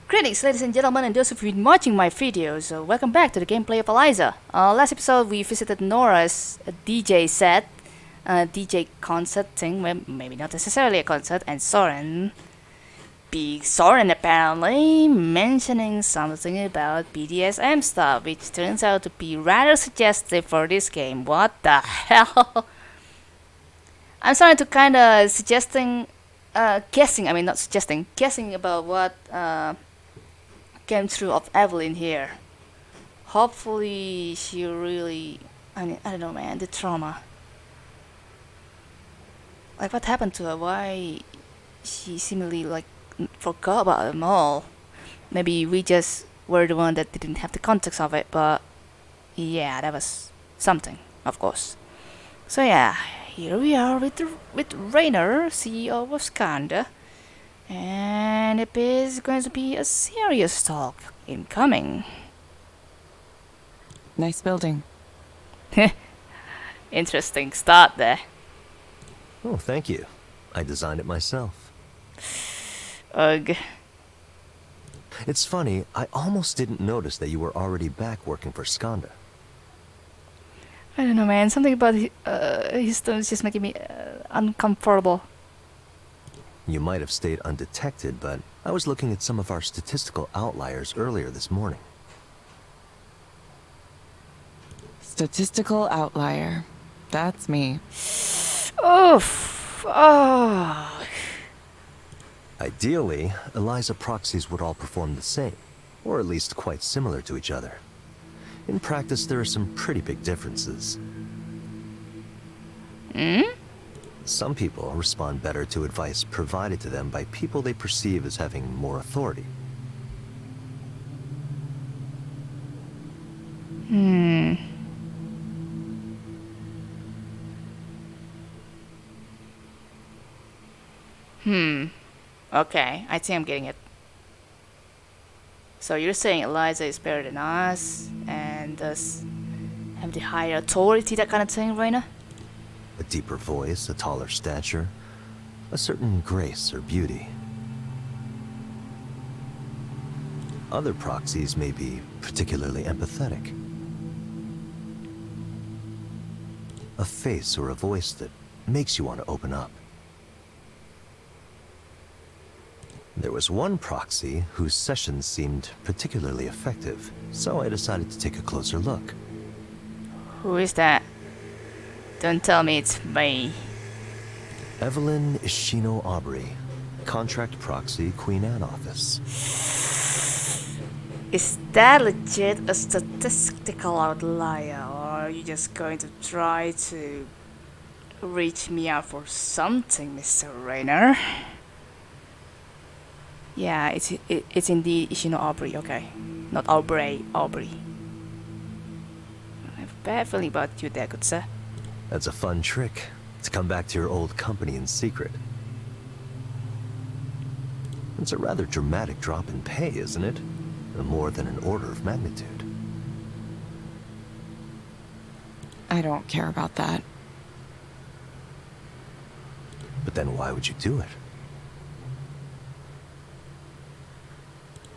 Greetings, ladies and gentlemen, and those of you watching my videos. Welcome back to the gameplay of Eliza. Last episode, we visited Nora's DJ set, DJ concert thing. Well, maybe not necessarily a concert, and Soren apparently mentioning something about BDSM stuff, which turns out to be rather suggestive for this game. What the hell? I'm starting to kind of guessing about what came through of Evelyn here. Hopefully she really, I don't know, man, the trauma. Like, what happened to her? Why she seemingly like forgot about them all? Maybe we just were the one that didn't have the context of it, but yeah, that was something, of course. So yeah, here we are with Rainer, CEO of Skanda. And it is going to be a serious talk incoming. Nice building. Interesting start there. Oh, thank you. I designed it myself. Ugh. It's funny, I almost didn't notice that you were already back working for Skanda. I don't know, man. Something about his tone is just making me uncomfortable. You might have stayed undetected, but I was looking at some of our statistical outliers earlier this morning. Statistical outlier. That's me. Oof. Oh. Ideally, Eliza proxies would all perform the same, or at least quite similar to each other. In practice, there are some pretty big differences. Some people respond better to advice provided to them by people they perceive as having more authority. Okay, I think I'm getting it. So you're saying Eliza is better than us, and does have the higher authority, that kind of thing, Raina? A deeper voice, a taller stature, a certain grace or beauty. Other proxies may be particularly empathetic. A face or a voice that makes you want to open up. There was one proxy whose sessions seemed particularly effective, so I decided to take a closer look. Who is that? Don't tell me it's me. Evelyn Ishino Aubrey, contract proxy, Queen Anne office. Is that legit a statistical outlier, or are you just going to try to reach me out for something, Mr. Rainer? Yeah, it's indeed Ishino Aubrey, okay. Not Aubrey. I have a bad feeling about you there, good sir. That's a fun trick, to come back to your old company in secret. It's a rather dramatic drop in pay, isn't it? More than an order of magnitude. I don't care about that. But then why would you do it?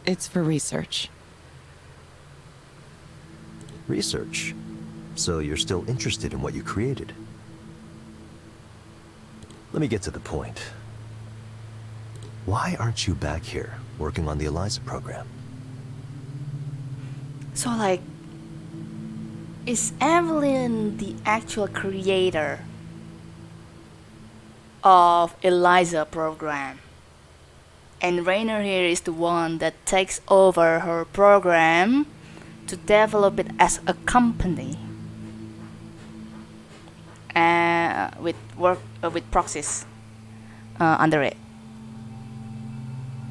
It's for research. Research? So you're still interested in what you created? Let me get to the point. Why aren't you back here, working on the Eliza program? So, like, is Evelyn the actual creator of Eliza program? And Rainer here is the one that takes over her program to develop it as a company. With proxies under it.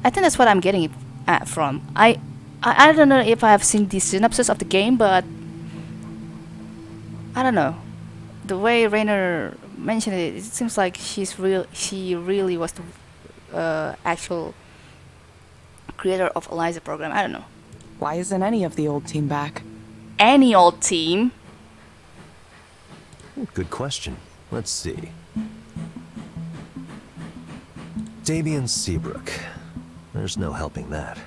I think that's what I'm getting it from. I don't know if I have seen the synopsis of the game, but I don't know. The way Rainer mentioned it, it seems like she really was the actual creator of Eliza program. I don't know. Why isn't any of the old team back? Any old team? Good question. Let's see. Damien Seabrook. There's no helping that.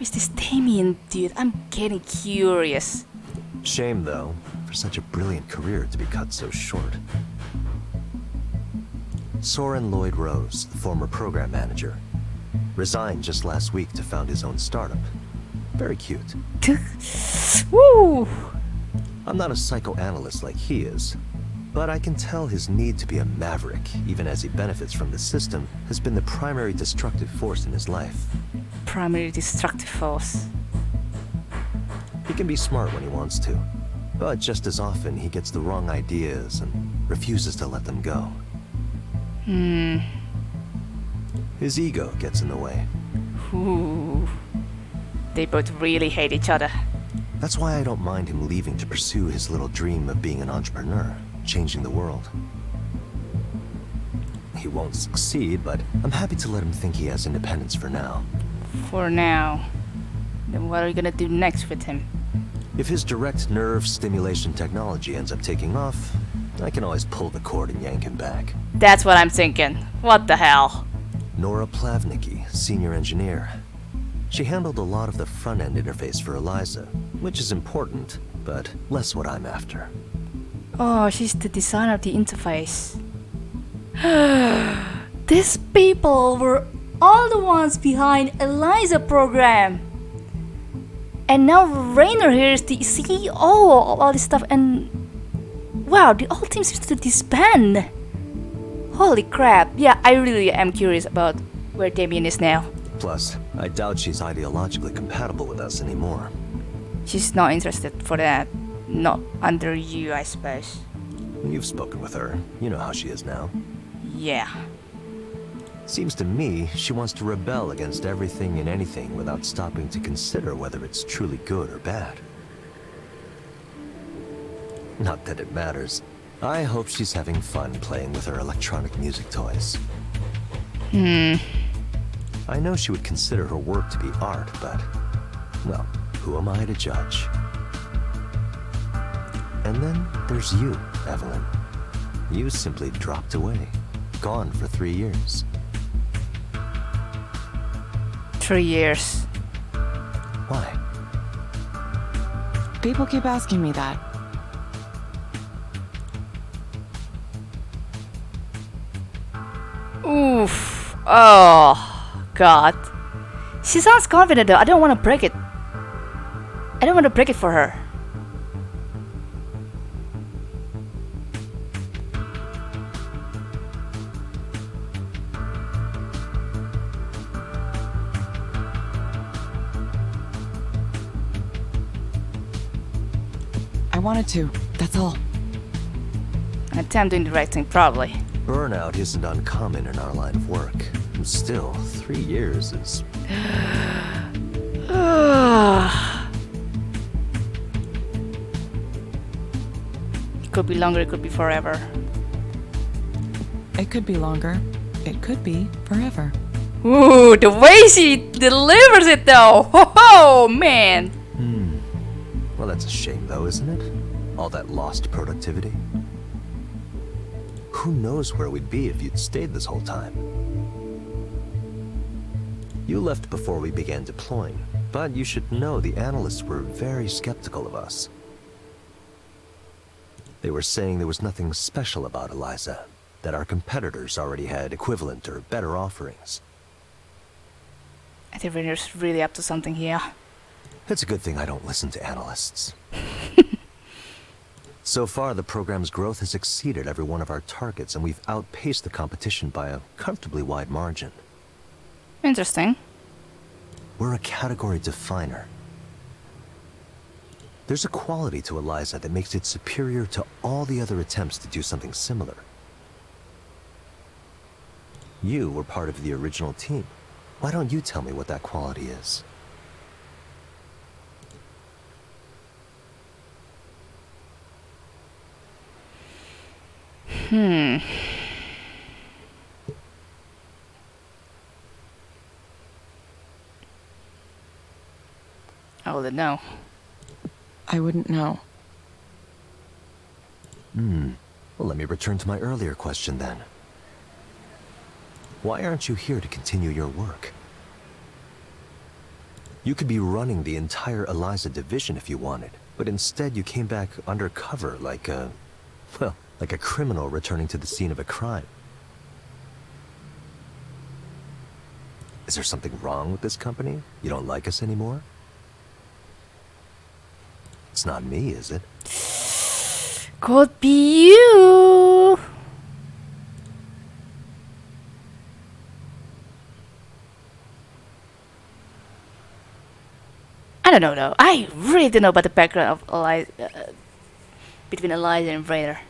Who's this Damien dude? I'm getting curious. Shame, though, for such a brilliant career to be cut so short. Soren Lloyd-Rose, the former program manager, resigned just last week to found his own startup. Very cute. Woo! I'm not a psychoanalyst like he is, but I can tell his need to be a maverick, even as he benefits from the system, has been the primary destructive force in his life. Primary destructive force. He can be smart when he wants to, but just as often he gets the wrong ideas and refuses to let them go. His ego gets in the way. Ooh. They both really hate each other. That's why I don't mind him leaving to pursue his little dream of being an entrepreneur, changing the world. He won't succeed, but I'm happy to let him think he has independence for now. For now. Then what are you gonna do next with him? If his direct nerve stimulation technology ends up taking off, I can always pull the cord and yank him back. That's what I'm thinking. What the hell? Nora Plavnicki, senior engineer. She handled a lot of the front-end interface for Eliza, which is important, but less what I'm after. Oh, she's the designer of the interface. These people were all the ones behind Eliza program. And now Rainer here is the CEO of all this stuff, and wow, the whole team seems to disband. Holy crap. Yeah, I really am curious about where Damien is now. Plus, I doubt she's ideologically compatible with us anymore. She's not interested for that. Not under you, I suppose. You've spoken with her. You know how she is now. Yeah. Seems to me she wants to rebel against everything and anything without stopping to consider whether it's truly good or bad. Not that it matters. I hope she's having fun playing with her electronic music toys. I know she would consider her work to be art, but, well, who am I to judge? And then there's you, Evelyn. You simply dropped away. Gone for 3 years. 3 years. Why? People keep asking me that. Oof. Oh, God. She sounds confident though. I don't want to break it. I don't want to break it for her. I wanted to, that's all. I think I'm doing the right thing, probably. Burnout isn't uncommon in our line of work. And still, 3 years is... It could be longer, it could be forever. It could be longer. It could be forever. Ooh, the way she delivers it though! Ho ho, man! Well, that's a shame though, isn't it? All that lost productivity. Who knows where we'd be if you'd stayed this whole time? You left before we began deploying, but you should know the analysts were very skeptical of us. They were saying there was nothing special about Eliza, that our competitors already had equivalent or better offerings. I think Rainer's really up to something here. It's a good thing I don't listen to analysts. So far, the program's growth has exceeded every one of our targets, and we've outpaced the competition by a comfortably wide margin. Interesting. We're a category definer. There's a quality to Eliza that makes it superior to all the other attempts to do something similar. You were part of the original team. Why don't you tell me what that quality is? I wouldn't know. I wouldn't know. Well, let me return to my earlier question then. Why aren't you here to continue your work? You could be running the entire Eliza division if you wanted, but instead you came back undercover like a... well, like a criminal returning to the scene of a crime. Is there something wrong with this company? You don't like us anymore? It's not me, is it? Could be you. I don't know though. I really don't know about the background of Eliza, between Eliza and Raider.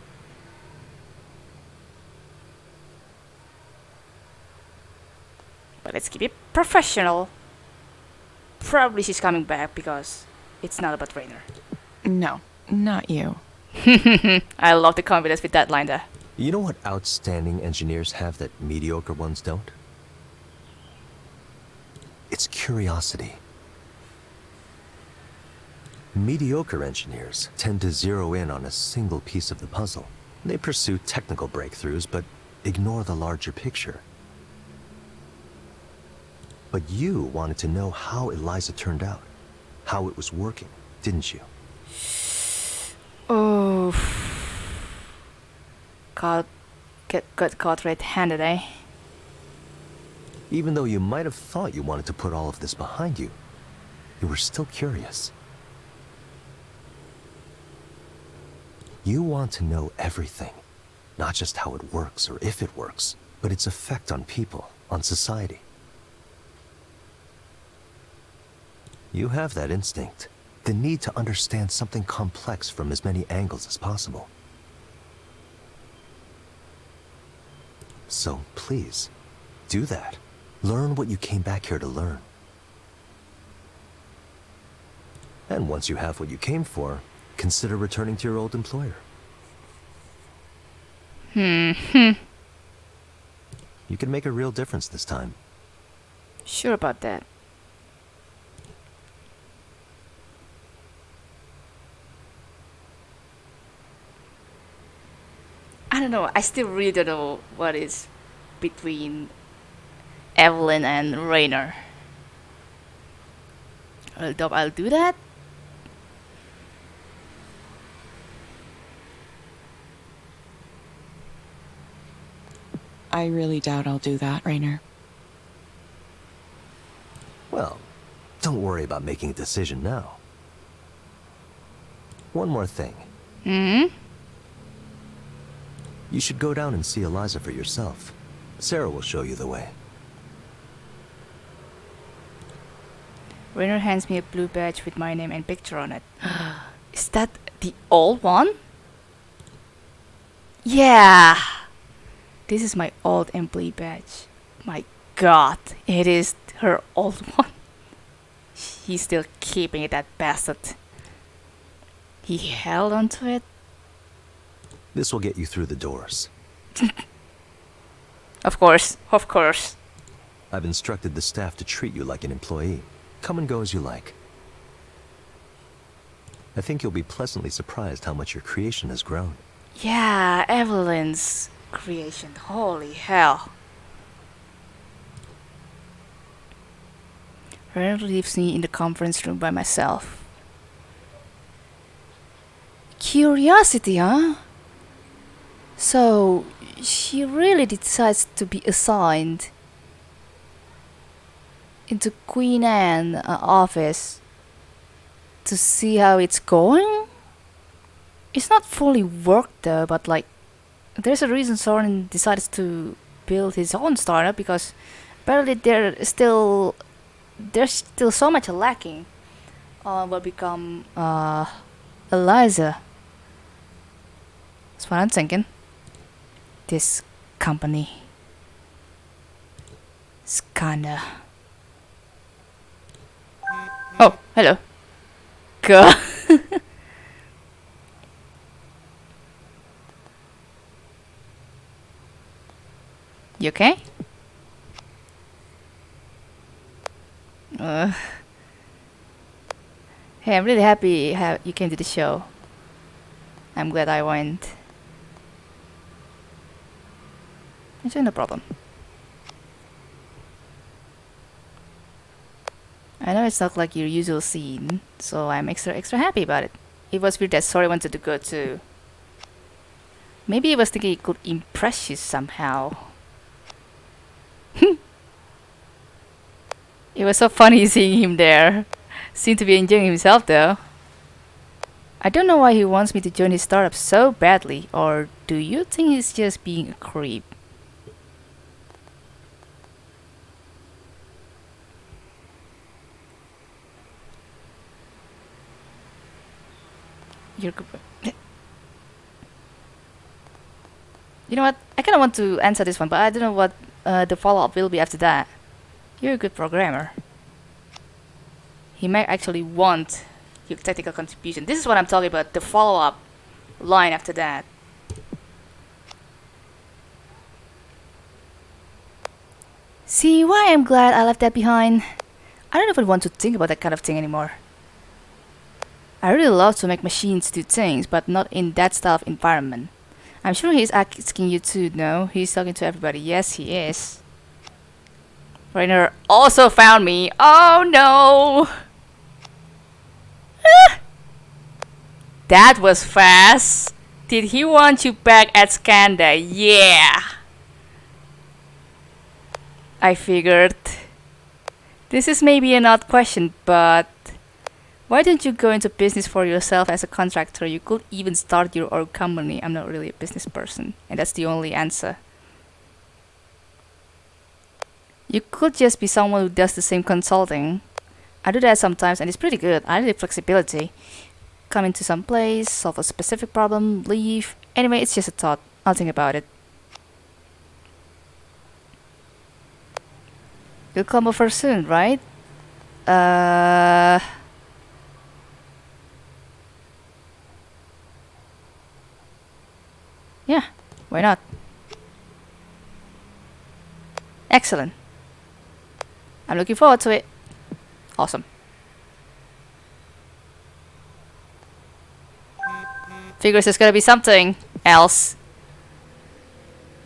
But let's keep it professional. Probably she's coming back because it's not about Raider. No, not you. I love the confidence with that line there. You know what outstanding engineers have that mediocre ones don't? It's curiosity. Mediocre engineers tend to zero in on a single piece of the puzzle. They pursue technical breakthroughs, but ignore the larger picture. But you wanted to know how Eliza turned out, how it was working, didn't you? Oh, got caught red-handed, eh? Even though you might have thought you wanted to put all of this behind you, you were still curious. You want to know everything, not just how it works or if it works, but its effect on people, on society. You have that instinct, the need to understand something complex from as many angles as possible. So please, do that. Learn what you came back here to learn. And once you have what you came for, consider returning to your old employer. You can make a real difference this time. Sure about that. I don't know. I still really don't know what is between Evelyn and Rainer. I'll do that. I really doubt I'll do that, Rainer. Well, don't worry about making a decision now. One more thing. You should go down and see Eliza for yourself. Sarah will show you the way. Rainer hands me a blue badge with my name and picture on it. Is that the old one? Yeah! This is my old employee badge. My god, it is her old one. He's still keeping it, that bastard. He held onto it. This will get you through the doors. Of course, of course. I've instructed the staff to treat you like an employee. Come and go as you like. I think you'll be pleasantly surprised how much your creation has grown. Yeah, Evelyn's creation. Holy hell. Rainer leaves me in the conference room by myself. Curiosity, huh? So, she really decides to be assigned into Queen Anne office to see how it's going? It's not fully worked though, but like, there's a reason Soren decides to build his own startup, because apparently there's still so much lacking on what become Eliza. That's what I'm thinking. This company is kinda... Oh, hello. God. You okay? Hey, I'm really happy you came to the show. I'm glad I went. It's no problem. I I know it's not like your usual scene, so I'm extra happy about it. It was weird that Sori wanted to go too. Maybe he was thinking he could impress you somehow. It was so funny seeing him there. Seemed to be enjoying himself though. I don't know why he wants me to join his startup so badly, or do you think he's just being a creep? You're good. You know what? I kind of want to answer this one, but I don't know what the follow-up will be after that. You're a good programmer. He might actually want your technical contribution. This is what I'm talking about, the follow-up line after that. See why I'm glad I left that behind. I don't even want to think about that kind of thing anymore. I really love to make machines do things, but not in that style of environment. I'm sure he's asking you to know. He's talking to everybody. Yes, he is. Rainer also found me. Oh no! That was fast. Did he want you back at Skanda? Yeah. I figured. This is maybe an odd question, but why don't you go into business for yourself as a contractor? You could even start your own company. I'm not really a business person, and that's the only answer. You could just be someone who does the same consulting. I do that sometimes, and it's pretty good. I like flexibility. Come into some place, solve a specific problem, leave. Anyway, it's just a thought. I'll think about it. You'll come over soon, right? Yeah, why not? Excellent. I'm looking forward to it. Awesome. Figures there's gonna be something else.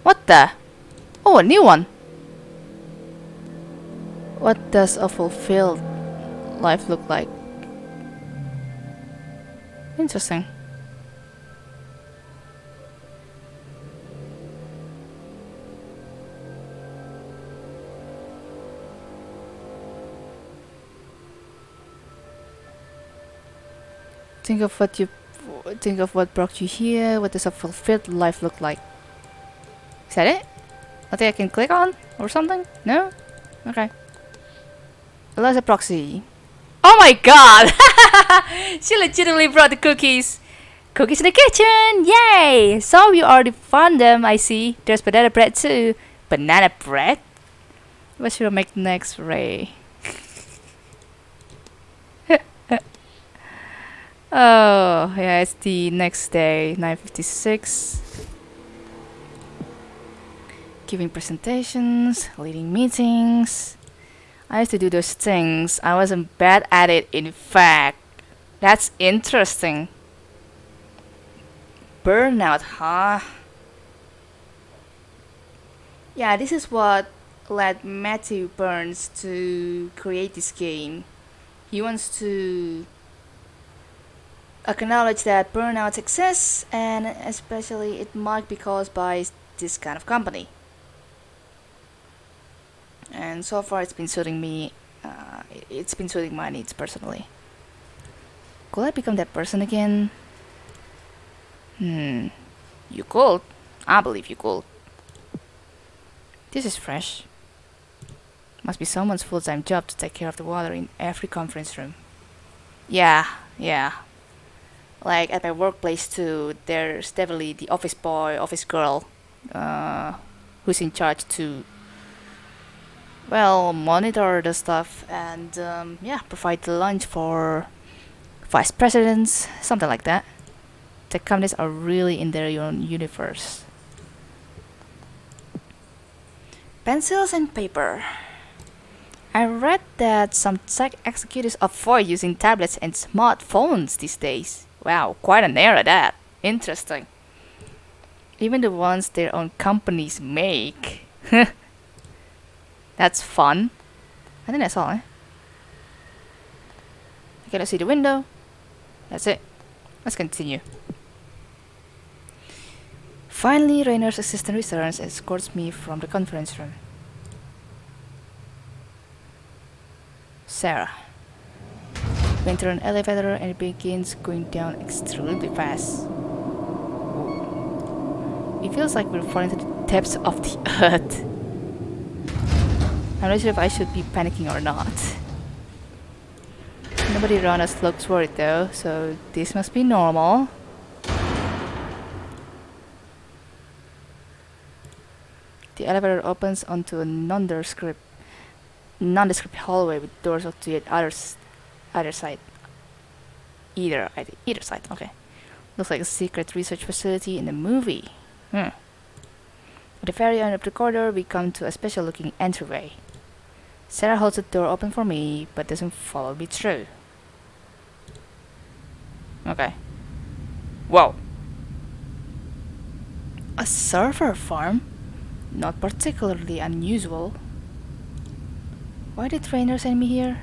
What the? Oh, a new one. What does a fulfilled life look like? Interesting. Think of what brought you here. What does a fulfilled life look like? Is that it? Nothing I can click on or something? No? Okay. Eliza proxy. Oh my god! She legitimately brought the cookies. Cookies in the kitchen! Yay! So you already found them, I see. There's banana bread too. Banana bread? What should I make next, Ray? Oh, yeah, it's the next day, 9:56. Giving presentations, leading meetings. I used to do those things. I wasn't bad at it, in fact. That's interesting. Burnout, huh? Yeah, this is what led Matthew Burns to create this game. He wants to acknowledge that burnout exists, and especially it might be caused by this kind of company. And so far it's been suiting me, it's been suiting my needs personally. Could I become that person again? You could. I believe you could. This is fresh. Must be someone's full-time job to take care of the water in every conference room. Yeah. Like at my workplace too, there's definitely the office boy, office girl, who's in charge to, well, monitor the stuff and yeah, provide the lunch for vice presidents, something like that. Tech companies are really in their own universe. Pencils and paper. I read that some tech executives avoid using tablets and smartphones these days. Wow, quite an era that. Interesting. Even the ones their own companies make. That's fun. I think that's all, eh? Okay, let's see the window. That's it. Let's continue. Finally, Rainer's assistant returns and escorts me from the conference room. Sarah. We enter an elevator and it begins going down extremely fast. It feels like we're falling to the depths of the earth. I'm not sure if I should be panicking or not. Nobody around us looks worried though, so this must be normal. The elevator opens onto a nondescript hallway with doors to the other side. Either side, okay. Looks like a secret research facility in a movie. At the very end of the corridor, we come to a special looking entryway. Sarah holds the door open for me, but doesn't follow me through. Okay. Whoa. A server farm? Not particularly unusual. Why did Rainer send me here?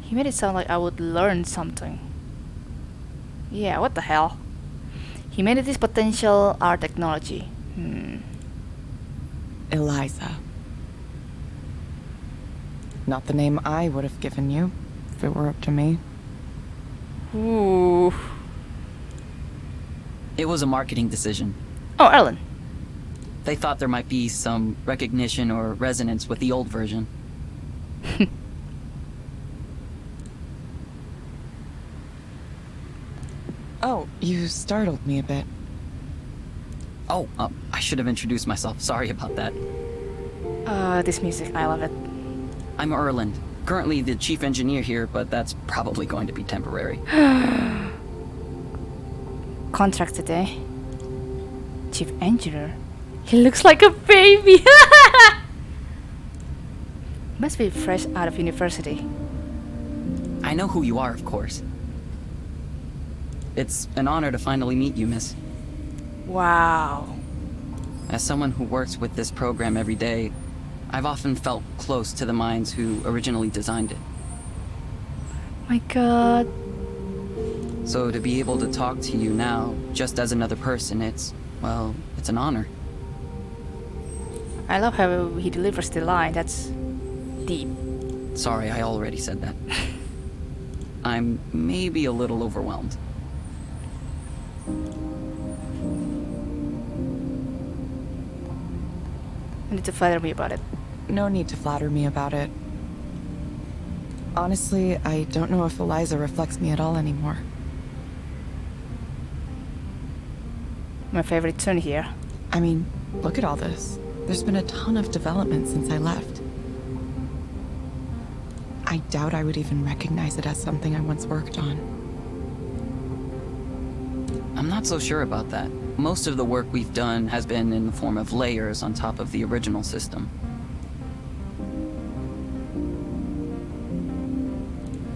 He made it sound like I would learn something. Yeah, what the hell? He made it this potential art technology. Eliza. Not the name I would have given you, if it were up to me. Ooh. It was a marketing decision. Oh, Ellen. They thought there might be some recognition or resonance with the old version. Oh, you startled me a bit. Oh, I should have introduced myself. Sorry about that. This music, I love it. I'm Erland, currently the chief engineer here, but that's probably going to be temporary. Contract today. Chief engineer. He looks like a baby. Must be fresh out of university. I know who you are, of course. It's an honor to finally meet you, miss. Wow. As someone who works with this program every day, I've often felt close to the minds who originally designed it. My god. So to be able to talk to you now, just as another person, it's an honor. I love how he delivers the line. That's deep. Sorry, I already said that. I'm maybe a little overwhelmed. You need to flatter me about it. No need to flatter me about it. Honestly, I don't know if Eliza reflects me at all anymore. My favorite tune here. I mean, look at all this. There's been a ton of development since I left. I doubt I would even recognize it as something I once worked on. I'm not so sure about that. Most of the work we've done has been in the form of layers on top of the original system.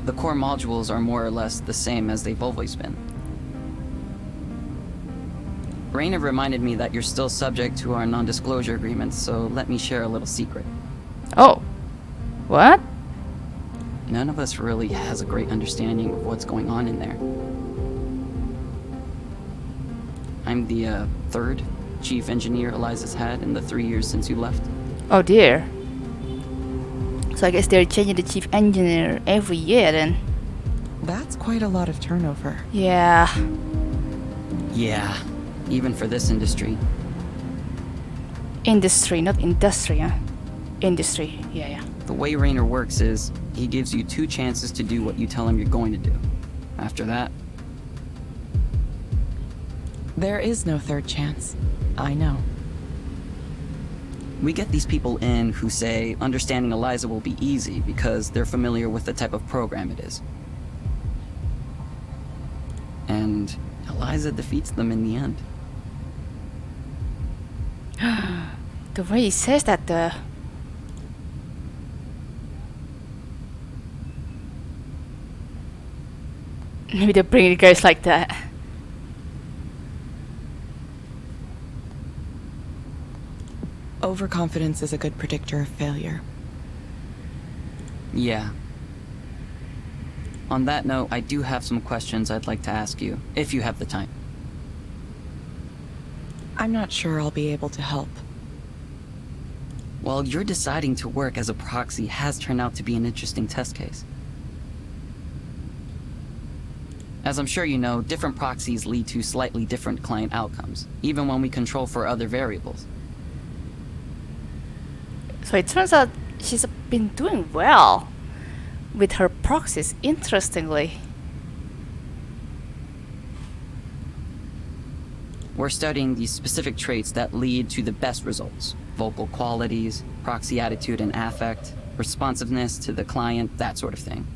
The core modules are more or less the same as they've always been. Raina reminded me that you're still subject to our non-disclosure agreements, so let me share a little secret. Oh. What? None of us really has a great understanding of what's going on in there. I'm the third chief engineer Eliza's had in the 3 years since you left. Oh dear. So I guess they're changing the chief engineer every year then. That's quite a lot of turnover. Yeah. Yeah, even for this industry. Industry, not industry, huh? Industry, yeah. The way Rainer works is, he gives you 2 chances to do what you tell him you're going to do. After that... There is no third chance. I know. We get these people in who say understanding Eliza will be easy because they're familiar with the type of program it is. And Eliza defeats them in the end. The way he says that, maybe they're bringing guys like that. Overconfidence is a good predictor of failure. Yeah. On that note, I do have some questions I'd like to ask you, if you have the time. I'm not sure I'll be able to help. Well, your deciding to work as a proxy has turned out to be an interesting test case. As I'm sure you know, different proxies lead to slightly different client outcomes, even when we control for other variables. So it turns out she's been doing well with her proxies, interestingly. We're studying the specific traits that lead to the best results. Vocal qualities, proxy attitude and affect, responsiveness to the client, that sort of thing.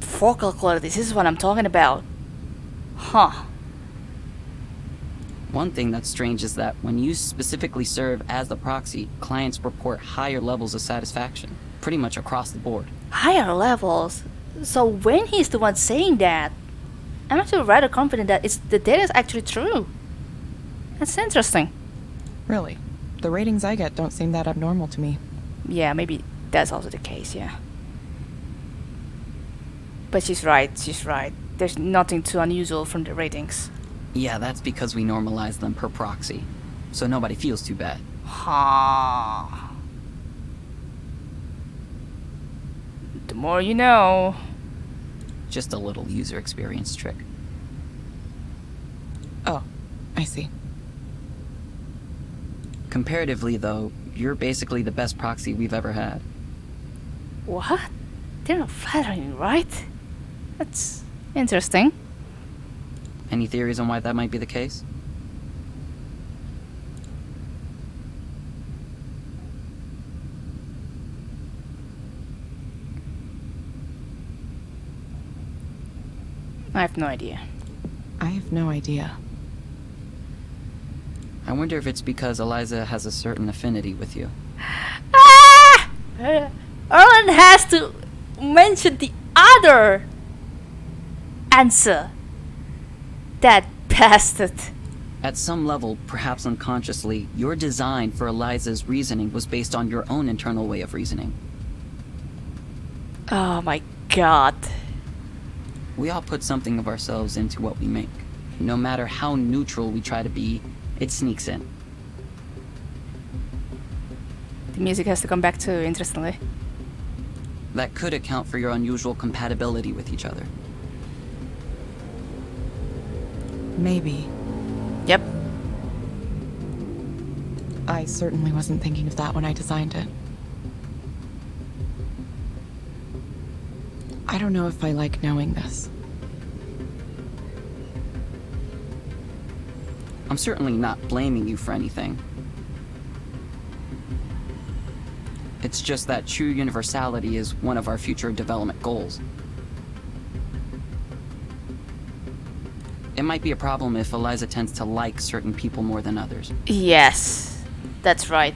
Vocal quality, this is what I'm talking about. Huh. One thing that's strange is that when you specifically serve as the proxy, clients report higher levels of satisfaction, pretty much across the board. Higher levels? So when he's the one saying that, I'm actually rather confident that the data is actually true. That's interesting. Really, the ratings I get don't seem that abnormal to me. Yeah, maybe that's also the case, yeah. But she's right. There's nothing too unusual from the ratings. Yeah, that's because we normalize them per proxy, so nobody feels too bad. Ha. The more you know. Just a little user experience trick. Oh, I see. Comparatively, though, you're basically the best proxy we've ever had. What? They're not flattering, right? That's interesting. Any theories on why that might be the case? I have no idea. I have no idea. I wonder if it's because Eliza has a certain affinity with you. Ah! Erlen has to mention the other answer. That bastard. At some level, perhaps unconsciously, your design for Eliza's reasoning was based on your own internal way of reasoning. Oh my god. We all put something of ourselves into what we make. No matter how neutral we try to be, it sneaks in. The music has to come back too, interestingly. That could account for your unusual compatibility with each other. Maybe. Yep. I certainly wasn't thinking of that when I designed it. I don't know if I like knowing this. I'm certainly not blaming you for anything. It's just that true universality is one of our future development goals. It might be a problem if Eliza tends to like certain people more than others. Yes, that's right.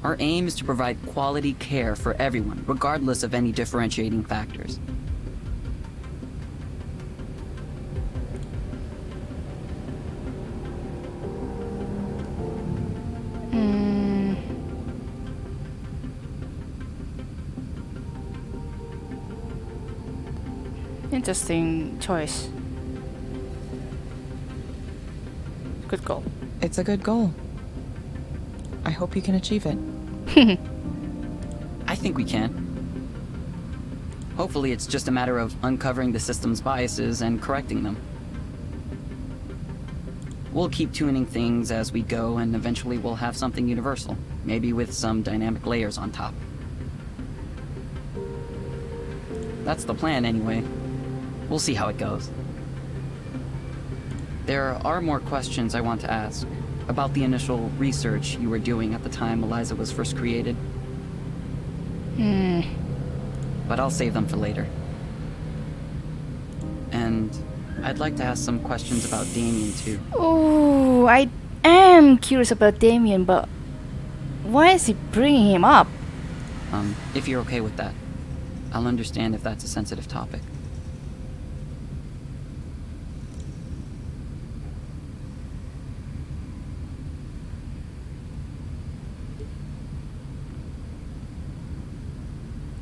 Our aim is to provide quality care for everyone, regardless of any differentiating factors. Interesting choice. Good goal. It's a good goal. I hope you can achieve it. I think we can. Hopefully it's just a matter of uncovering the system's biases and correcting them. We'll keep tuning things as we go, and eventually we'll have something universal, maybe with some dynamic layers on top. That's the plan anyway. We'll see how it goes. There are more questions I want to ask about the initial research you were doing at the time Eliza was first created. But I'll save them for later. And I'd like to ask some questions about Damien too. Oh, I am curious about Damien, but why is he bringing him up? If you're okay with that, I'll understand if that's a sensitive topic.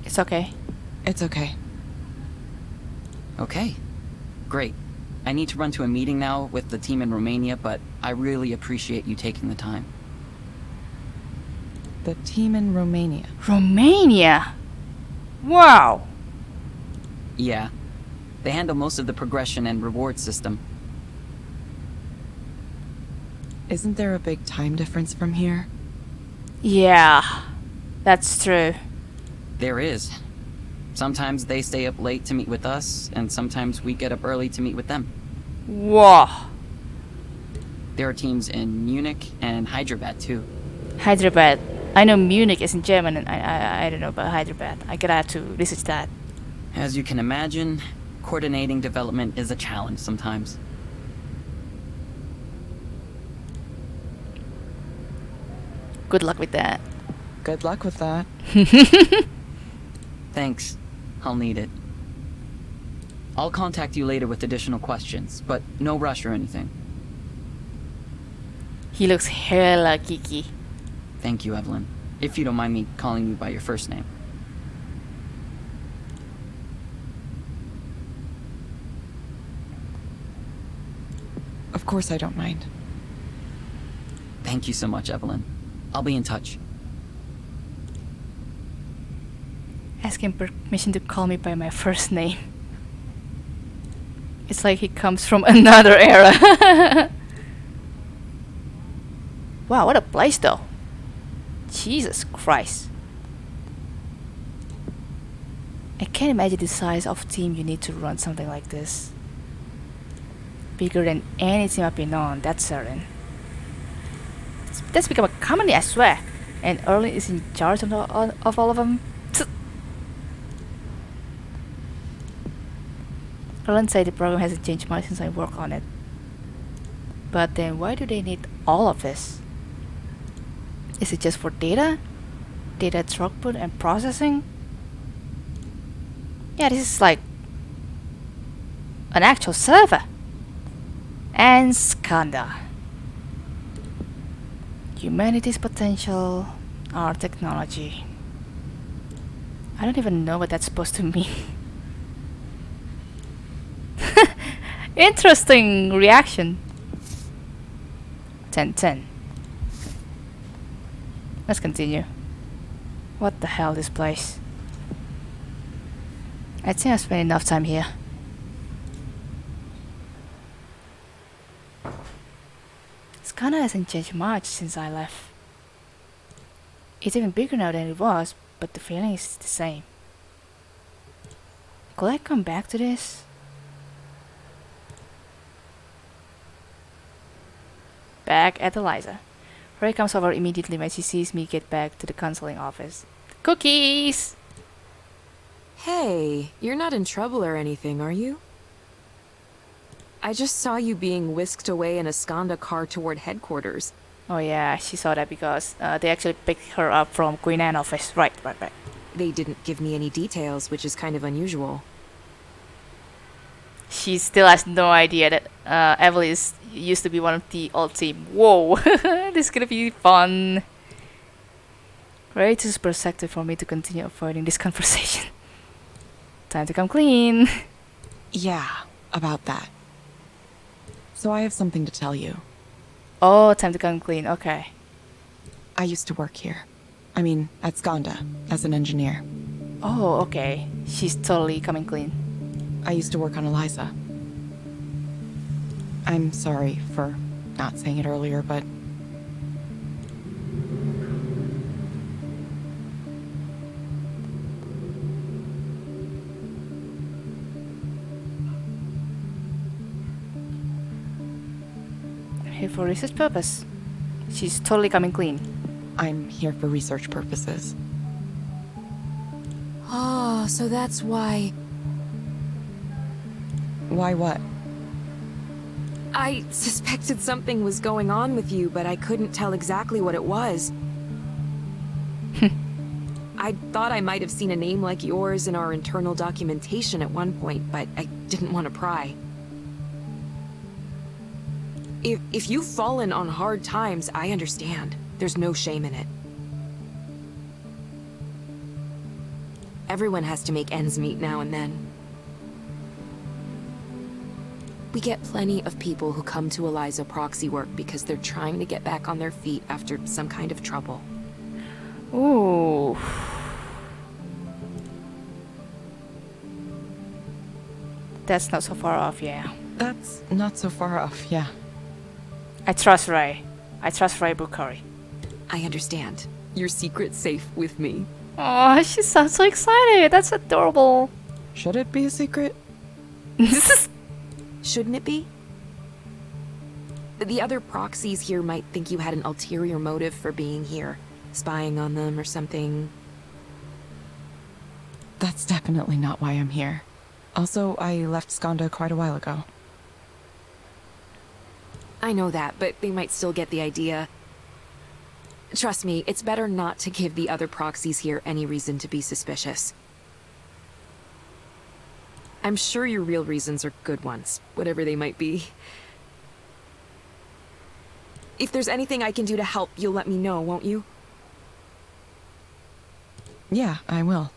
It's okay. It's okay. Okay, great. I need to run to a meeting now with the team in Romania, but I really appreciate you taking the time. The team in Romania. Romania! Wow! Yeah, they handle most of the progression and reward system. Isn't there a big time difference from here? Yeah, that's true. There is. Sometimes they stay up late to meet with us, and sometimes we get up early to meet with them. Whoa! There are teams in Munich and Hyderabad too. Hyderabad. I know Munich is in German, and I don't know about Hyderabad. I gotta have to research that. As you can imagine, coordinating development is a challenge sometimes. Good luck with that. Good luck with that. Thanks. I'll need it. I'll contact you later with additional questions, but no rush or anything. He looks hella geeky. Thank you, Evelyn. If you don't mind me calling you by your first name. Of course I don't mind. Thank you so much, Evelyn. I'll be in touch. Ask him permission to call me by my first name. It's like he comes from another era. Wow, what a place though. Jesus Christ. I can't imagine the size of team you need to run something like this. Bigger than any team I've been on, that's certain. That's become a company, I swear. And Evelyn is in charge of all of them. Evelyn said the program hasn't changed much since I worked on it. But then why do they need all of this? Is it just for data? Data throughput and processing? Yeah, this is like an actual server. And Skanda. Humanity's potential, our technology. I don't even know what that's supposed to mean. Interesting reaction. 10-10. Let's continue. What the hell, this place? I think I've spent enough time here. Skana hasn't changed much since I left. It's even bigger now than it was, but the feeling is the same. Could I come back to this? Back at Eliza. Ray comes over immediately when she sees me get back to the counseling office. Cookies! Hey, you're not in trouble or anything, are you? I just saw you being whisked away in a Skanda car toward headquarters. Oh yeah, she saw that because they actually picked her up from Queen Anne office. Right. They didn't give me any details, which is kind of unusual. She still has no idea that Evelyn used to be one of the old team. Whoa, this is gonna be fun. Way too perspective for me to continue avoiding this conversation. Time to come clean. Yeah, about that. So I have something to tell you. Oh, time to come clean. Okay. I used to work here. I mean, at Skanda, as an engineer. Oh, okay. She's totally coming clean. I used to work on Eliza. I'm sorry for not saying it earlier, but... I'm here for research purpose. She's totally coming clean. I'm here for research purposes. Oh, so that's why... Why what? I suspected something was going on with you, but I couldn't tell exactly what it was. I thought I might have seen a name like yours in our internal documentation at one point, but I didn't want to pry. If you've fallen on hard times, I understand. There's no shame in it. Everyone has to make ends meet now and then. We get plenty of people who come to Eliza proxy work because they're trying to get back on their feet after some kind of trouble. Ooh. That's not so far off, yeah. That's not so far off, yeah. I trust Ray. I trust Ray Bukhari. I understand. Your secret's safe with me. Oh, she sounds so excited. That's adorable. Should it be a secret? Shouldn't it be? The other proxies here might think you had an ulterior motive for being here. Spying on them or something. That's definitely not why I'm here. Also, I left Skanda quite a while ago. I know that, but they might still get the idea. Trust me, it's better not to give the other proxies here any reason to be suspicious. I'm sure your real reasons are good ones, whatever they might be. If there's anything I can do to help, you'll let me know, won't you? Yeah, I will.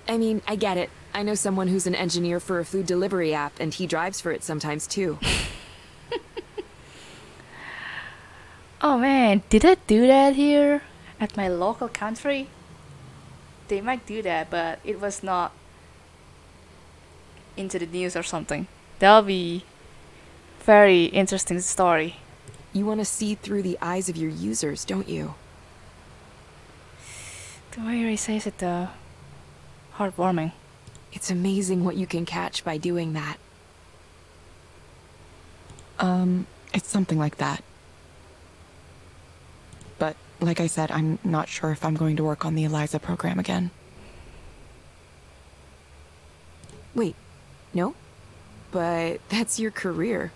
I mean, I get it. I know someone who's an engineer for a food delivery app, and he drives for it sometimes too. Oh man, did I do that here at my local country? They might do that, but it was not into the news or something. That'll be very interesting story. You want to see through the eyes of your users, don't you? The way he says it though, heartwarming. It's amazing what you can catch by doing that. It's something like that. But, like I said, I'm not sure if I'm going to work on the Eliza program again. Wait, no? But that's your career.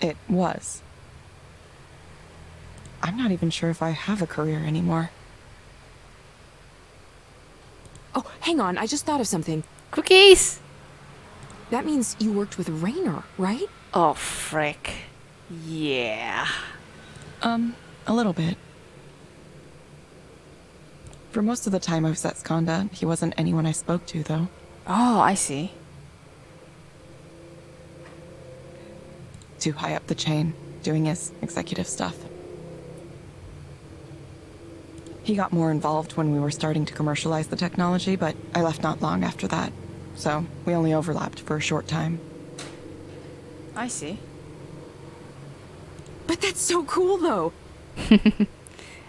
It was. I'm not even sure if I have a career anymore. Oh, hang on, I just thought of something. Cookies! That means you worked with Raynor, right? Oh frick. Yeah. A little bit. For most of the time I was at Skanda, he wasn't anyone I spoke to, though. Oh, I see. Too high up the chain, doing his executive stuff. He got more involved when we were starting to commercialize the technology, but I left not long after that. So, we only overlapped for a short time. I see. But that's so cool, though!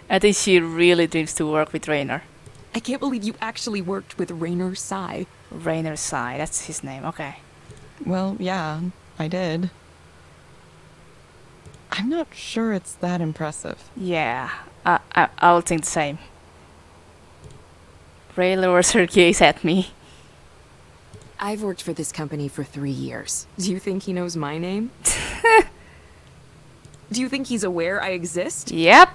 I think she really dreams to work with Raynor. I can't believe you actually worked with Raynor Seiji. Raynor Seiji, that's his name, okay. Well, yeah, I did. I'm not sure it's that impressive. Yeah, I'll think the same. Ray lowers her gaze at me. I've worked for this company for 3 years. Do you think he knows my name? Do you think he's aware I exist? Yep.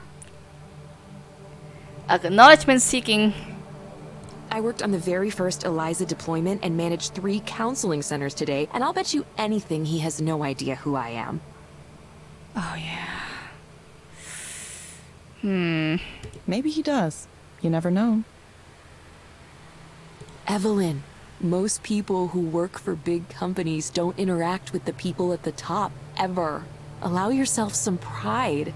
Acknowledgement seeking. I worked on the very first Eliza deployment and managed 3 counseling centers today, and I'll bet you anything he has no idea who I am. Oh yeah. Maybe he does. You never know. Evelyn, most people who work for big companies don't interact with the people at the top, ever. Allow yourself some pride.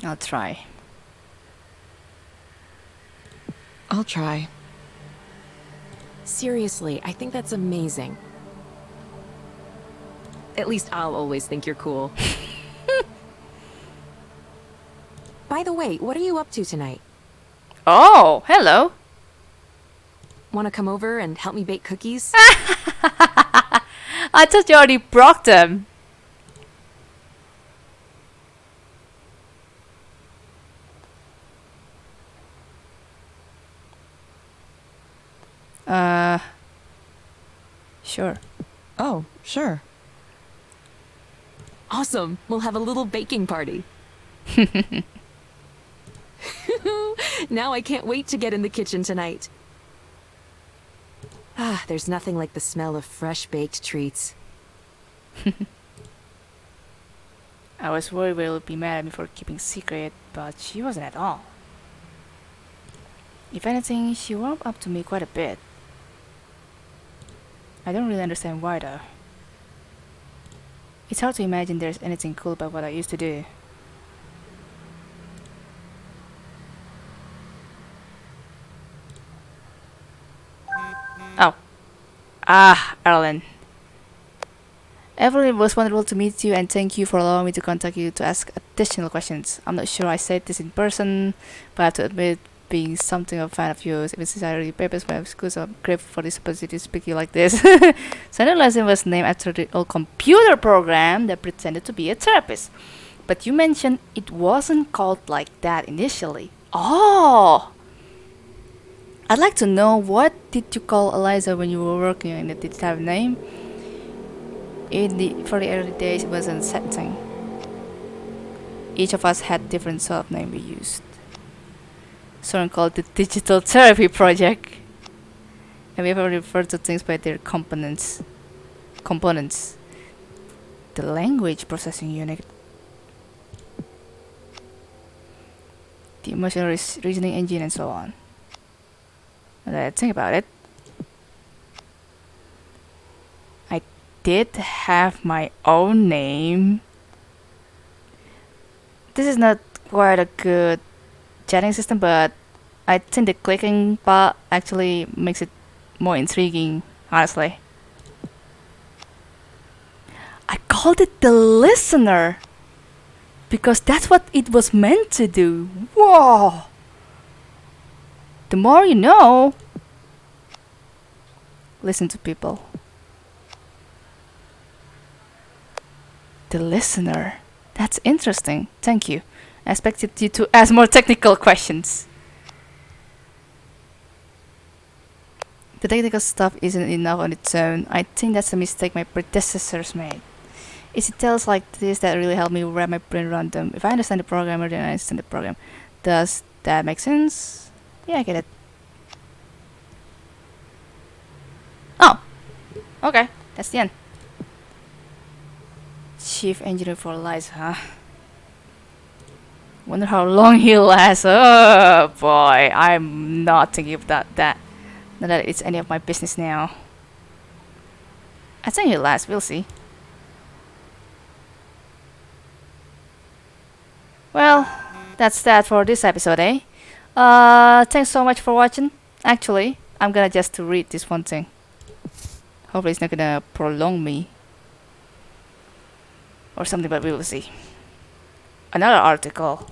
I'll try. I'll try. Seriously, I think that's amazing. At least I'll always think you're cool. By the way, what are you up to tonight? Oh, hello. Want to come over and help me bake cookies? I thought you already broke them. Sure. Oh, sure. Awesome. We'll have a little baking party. Now I can't wait to get in the kitchen tonight. Ah, there's nothing like the smell of fresh baked treats. I was worried Will would be mad at me for keeping secret, but she wasn't at all. If anything, she warmed up to me quite a bit. I don't really understand why though. It's hard to imagine there's anything cool about what I used to do. Oh. Ah, Evelyn. Evelyn, it was wonderful to meet you and thank you for allowing me to contact you to ask additional questions. I'm not sure I said this in person, but I have to admit being something of a fan of yours, even since I already papers my school, so I'm grateful for this opportunity to speak to you like this. So Eliza was named after the old computer program that pretended to be a therapist. But you mentioned it wasn't called like that initially. Oh! I'd like to know, what did you call Eliza when you were working on it? Did it have a name? For the early days, it was a set thing. Each of us had different sort of name we used. Someone called the Digital Therapy Project. And we ever referred to things by their components. The Language Processing Unit. The Emotional Reasoning Engine and so on. And I think about it. I did have my own name. This is not quite a good chatting system, but I think the clicking part actually makes it more intriguing, honestly. I called it the listener because that's what it was meant to do. Whoa! The more you know. Listen to people. The listener. That's interesting. Thank you. I expected you to ask more technical questions. The technical stuff isn't enough on its own. I think that's a mistake my predecessors made. It's details like this that really help me wrap my brain around them. If I understand the programmer, then I understand the program. Does that make sense? Yeah, I get it. Oh! Okay, that's the end. Chief Engineer for Eliza, huh? Wonder how long he'll last. Oh boy, I'm not thinking about that. Not that it's any of my business now. I think he'll last, we'll see. Well, that's that for this episode, eh? Thanks so much for watching. Actually, I'm gonna just to read this one thing. Hopefully it's not gonna prolong me. Or something, but we will see. Another article.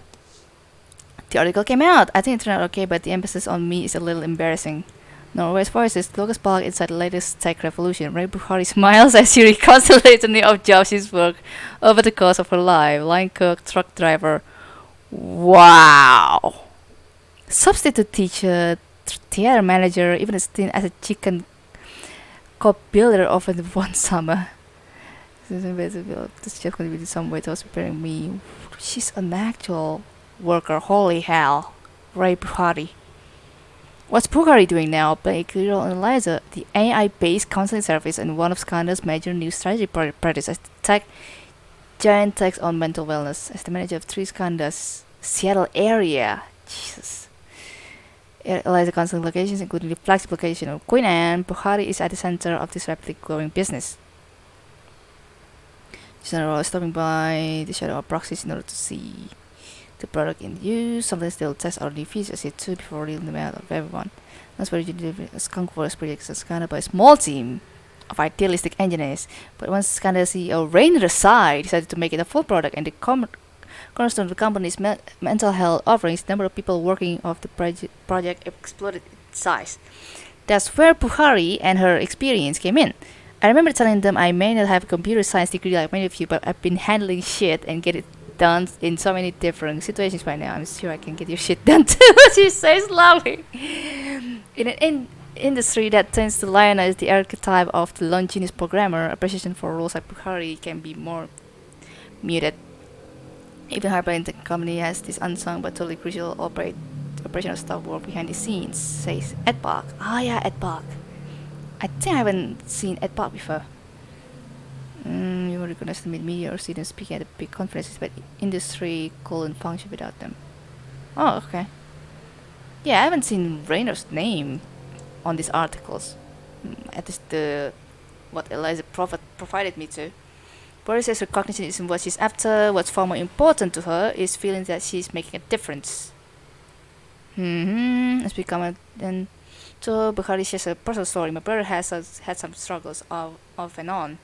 The article came out. I think it turned out okay, but the emphasis on me is a little embarrassing. Norway's voices, Lucas Park inside the latest tech revolution. Ray Bukhari smiles as she reconsiderates the name of jobs she's worked over the course of her life. Line cook, truck driver. Wow. Substitute teacher, theater manager, even a stint as a chicken coop builder over the one summer. This just contributed some way towards preparing me. She's an actual worker. Holy hell. Ray Bukhari. What's Bukhari doing now? Playing a key role in Eliza, the AI-based counseling service, and one of Skanda's major new strategy projects as the tech giant takes on mental wellness. As the manager of 3 Skanda's Seattle area. Jesus. Eliza counseling locations, including the flagship location of Queen Anne, Bukhari is at the center of this rapidly growing business. General stopping by the shadow of proxies in order to see the product in use. Sometimes they'll test out new features here too before revealing them out of everyone. That's where you deliver a skunk forest project as Skanda by a small team of idealistic engineers. But once Skanda CEO Rainer aside decided to make it a full product and the cornerstone of the company's mental health offerings, the number of people working off the project exploded in size. That's where Bukhari and her experience came in. I remember telling them I may not have a computer science degree like many of you, but I've been handling shit and get it done in so many different situations by now. I'm sure I can get your shit done too. She says loudly. In an industry that tends to lionize the archetype of the longenius programmer, appreciation for roles like Bukhari can be more muted. Even Harper in the company has this unsung but totally crucial operational stuff work behind the scenes, says Ed Park. Ah yeah, Ed Park. I think I haven't seen Ed Park before. You were recognized to meet media or students speaking at the big conferences, but industry couldn't function without them. Oh, okay. Yeah, I haven't seen Rainer's name on these articles. At least what Eliza provided me to. Boris says recognition isn't what she's after. What's far more important to her is feeling that she's making a difference. As we come then to Bukhari shares a personal story. My brother has had some struggles off and on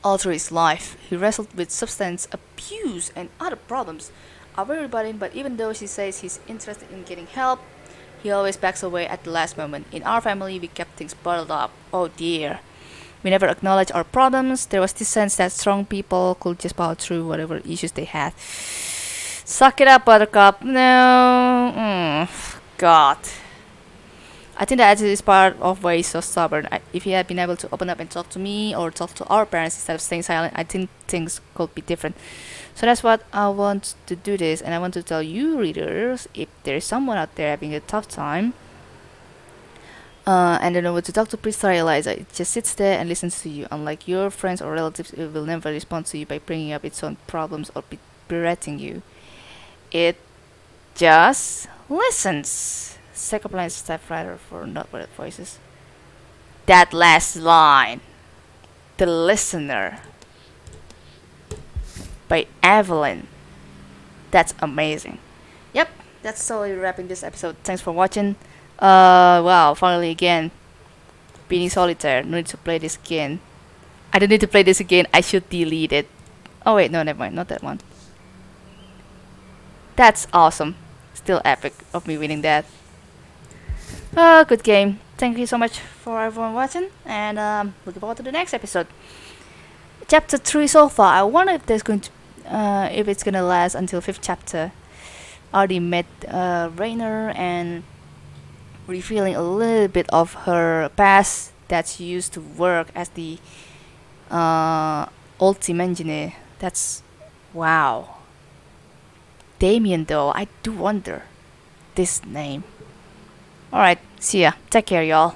all through his life. He wrestled with substance abuse and other problems. I worry about him, but even though she says he's interested in getting help, he always backs away at the last moment. In our family, we kept things bottled up. Oh dear. We never acknowledged our problems. There was this sense that strong people could just power through whatever issues they had. Suck it up, Buttercup. No. God. I think that attitude is part of why he's so stubborn. If he had been able to open up and talk to me or talk to our parents instead of staying silent, I think things could be different. So that's what I want to do this, and I want to tell you readers, if there's someone out there having a tough time and don't know what to talk to, please try Eliza. It just sits there and listens to you. Unlike your friends or relatives, it will never respond to you by bringing up its own problems or berating you. It just listens. Second line staff writer for Not Worded Voices. That last line, The Listener, by Evelyn. That's amazing. Yep, that's totally wrapping this episode. Thanks for watching. Wow, finally again. Being Solitaire. No need to play this again. I don't need to play this again. I should delete it. Oh wait, no, never mind. Not that one. That's awesome. Still epic of me winning that. Good game. Thank you so much for everyone watching, and looking forward to the next episode. Chapter 3 so far. I wonder if there's going to, if it's gonna last until 5th chapter. Already met Rainer and revealing a little bit of her past, that she used to work as the old team engineer. That's wow. Damien though, I do wonder this name. Alright, see ya. Take care, y'all.